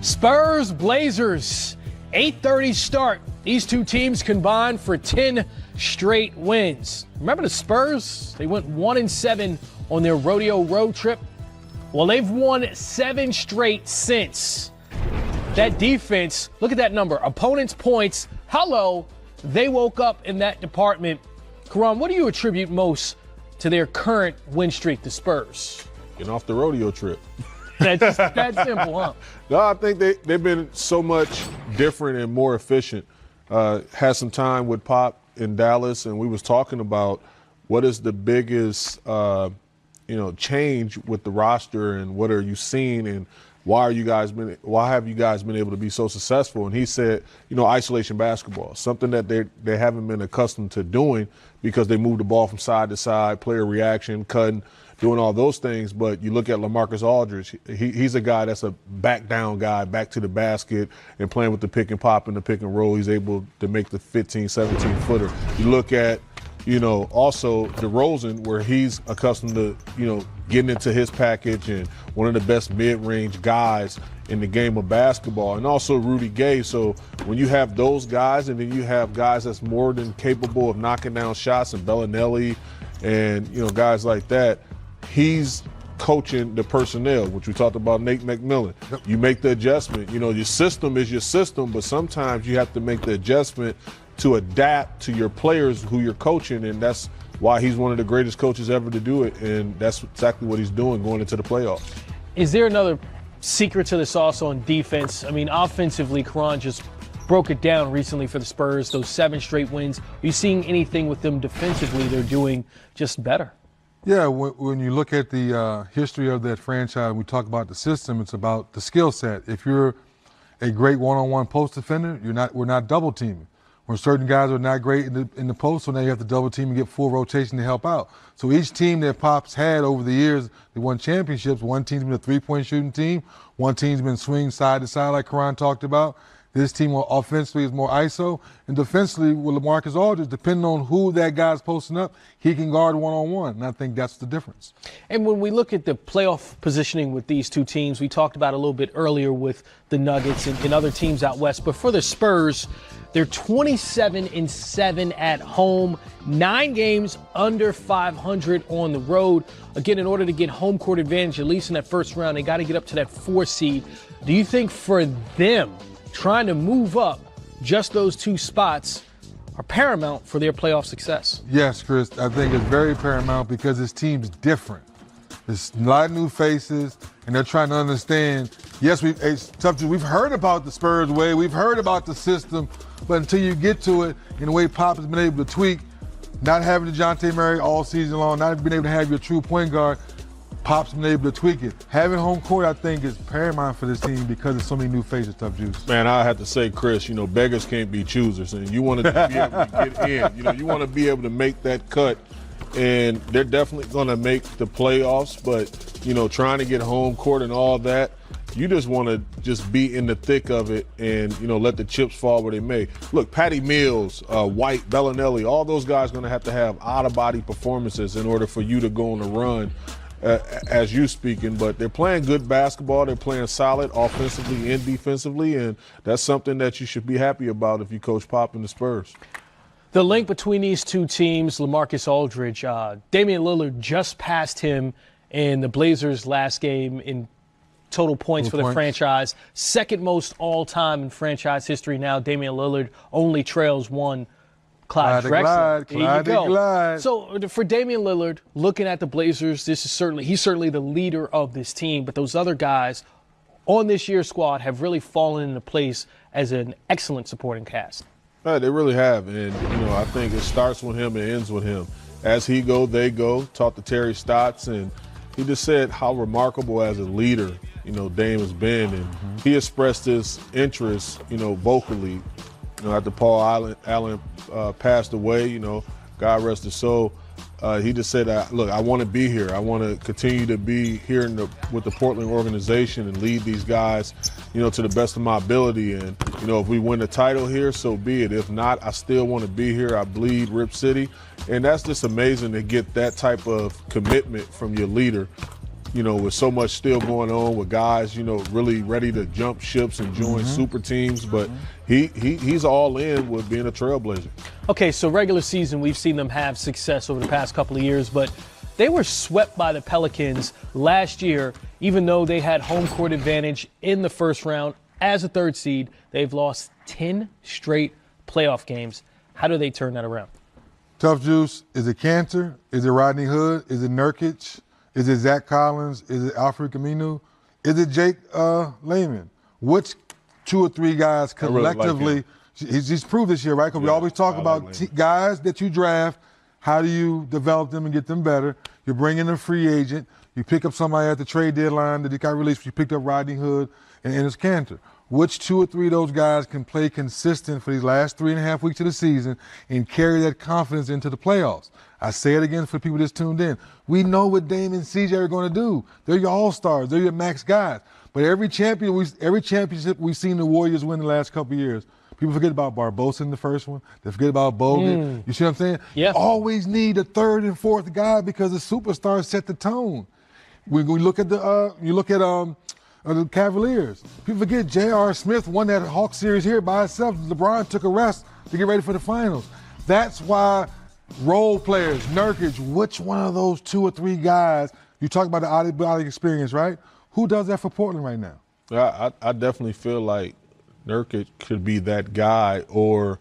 Spurs, Blazers, 8:30 start. These two teams combined for 10 straight wins. Remember the Spurs? They went 1-7 on their rodeo road trip. Well, they've won 7 straight since. That defense, look at that number. Opponents' points, how low they woke up in that department. Karan, what do you attribute most to their current win streak, the Spurs? Getting off the rodeo trip. That's just that simple, huh? No, I think they've been so much different and more efficient. Had some time with Pop in Dallas, and we was talking about what is the biggest, change with the roster, and what are you seeing, and why have you guys been able to be so successful? And he said, isolation basketball, something that they haven't been accustomed to doing because they move the ball from side to side, player reaction, cutting, doing all those things. But you look at LaMarcus Aldridge, he's a guy that's a back down guy, back to the basket, and playing with the pick and pop and the pick and roll. He's able to make the 15, 17 footer. You look at, also DeRozan, where he's accustomed to, getting into his package and one of the best mid-range guys in the game of basketball, and also Rudy Gay. So when you have those guys, and then you have guys that's more than capable of knocking down shots, and Bellinelli and, guys like that, he's coaching the personnel, which we talked about, Nate McMillan. Yep. You make the adjustment. Your system is your system, but sometimes you have to make the adjustment to adapt to your players who you're coaching, and that's why he's one of the greatest coaches ever to do it, and that's exactly what he's doing going into the playoffs. Is there another secret to this also on defense? I mean, offensively, Karan just broke it down recently for the Spurs, those 7 straight wins. Are you seeing anything with them defensively they're doing just better? Yeah, when you look at the history of that franchise, we talk about the system, it's about the skill set. If you're a great one-on-one post defender, we're not double teaming. When certain guys are not great in the post, so now you have to double team and get full rotation to help out. So each team that Pop's had over the years, they won championships. One team's been a three-point shooting team. One team's been swing side to side like Karan talked about. This team offensively is more ISO. And defensively with LaMarcus Aldridge, depending on who that guy's posting up, he can guard one-on-one. And I think that's the difference. And when we look at the playoff positioning with these two teams, we talked about a little bit earlier with the Nuggets and other teams out west. But for the Spurs, they're 27-7 at home, 9 games under 500 on the road. Again, in order to get home court advantage, at least in that first round, they got to get up to that 4 seed. Do you think for them, trying to move up just those 2 spots are paramount for their playoff success? Yes, Chris. I think it's very paramount because this team's different. There's a lot of new faces, and they're trying to understand. Yes, we've heard about the Spurs way, we've heard about the system, but until you get to it, in the way Pop has been able to tweak, not having DeJounte Murray all season long, not being able to have your true point guard, Pop's been able to tweak it. Having home court, I think, is paramount for this team because there's so many new faces, Tough Juice. Man, I have to say, Chris, beggars can't be choosers, and you want to be able to get in. You want to be able to make that cut, and they're definitely going to make the playoffs, but, trying to get home court and all that, you just want to just be in the thick of it and, let the chips fall where they may. Look, Patty Mills, White, Bellinelli, all those guys are going to have out-of-body performances in order for you to go on a run. As you speaking, but they're playing good basketball. They're playing solid offensively and defensively, and that's something that you should be happy about if you coach Pop and the Spurs. The link between these two teams, LaMarcus Aldridge, Damian Lillard just passed him in the Blazers' last game in total points for the franchise. Second most all-time in franchise history now. Damian Lillard only trails one. Clyde Drexler. There you go. So for Damian Lillard, looking at the Blazers, he's certainly the leader of this team. But those other guys on this year's squad have really fallen into place as an excellent supporting cast. They really have, and I think it starts with him and ends with him. As he go, they go. Talked to Terry Stotts, and he just said how remarkable as a leader, Dame has been, and he expressed his interest, vocally. After Paul Allen passed away, God rest his soul, he just said, look, I want to be here. I want to continue to be here with the Portland organization and lead these guys, to the best of my ability. And, if we win the title here, so be it. If not, I still want to be here. I bleed Rip City. And that's just amazing to get that type of commitment from your leader. with so much still going on with guys, really ready to jump ships and join super teams. But he's all in with being a trailblazer. Okay, so regular season, we've seen them have success over the past couple of years, but they were swept by the Pelicans last year, even though they had home court advantage in the first round as a third seed. They've lost 10 straight playoff games. How do they turn that around? Tough Juice. Is it Cantor? Is it Rodney Hood? Is it Nurkic? Is it Zach Collins? Is it Alfred Camino? Is it Jake Layman? Which 2 or 3 guys collectively? Really like he's proved this year, right? Because we always talk about guys that you draft. How do you develop them and get them better? You're bringing a free agent. You pick up somebody at the trade deadline that got released. You picked up Rodney Hood and it's Cantor. Which 2 or 3 of those guys can play consistent for these last 3.5 weeks of the season and carry that confidence into the playoffs? I say it again for people just tuned in. We know what Dame and CJ are going to do. They're your all-stars. They're your max guys. But every championship we've seen the Warriors win the last couple of years, people forget about Barbosa in the first one. They forget about Bogut. You see what I'm saying? Yeah. You always need a third and fourth guy because the superstars set the tone. When we look at the Cavaliers. People forget J.R. Smith won that Hawks series here by himself. LeBron took a rest to get ready for the finals. That's why role players, Nurkic, which one of those 2 or 3 guys, you talk about the out-of-body experience, right? Who does that for Portland right now? I definitely feel like Nurkic could be that guy, or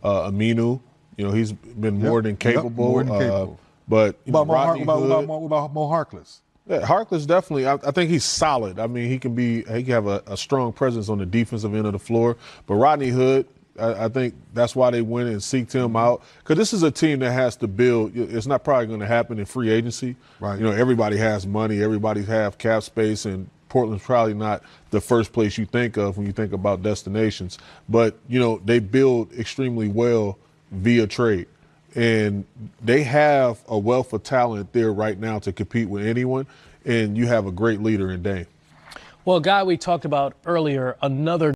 Aminu. He's been more than capable. More than capable. But what about Mo Harkless? Yeah, Harkless definitely. I think he's solid. I mean, he can have a strong presence on the defensive end of the floor. But Rodney Hood, I think that's why they went and seeked him out, because this is a team that has to build. It's not probably going to happen in free agency. Right. Everybody has money. Everybody have cap space, and Portland's probably not the first place you think of when you think about destinations. But they build extremely well via trade. And they have a wealth of talent there right now to compete with anyone, and you have a great leader in Dame. Well, a guy we talked about earlier, another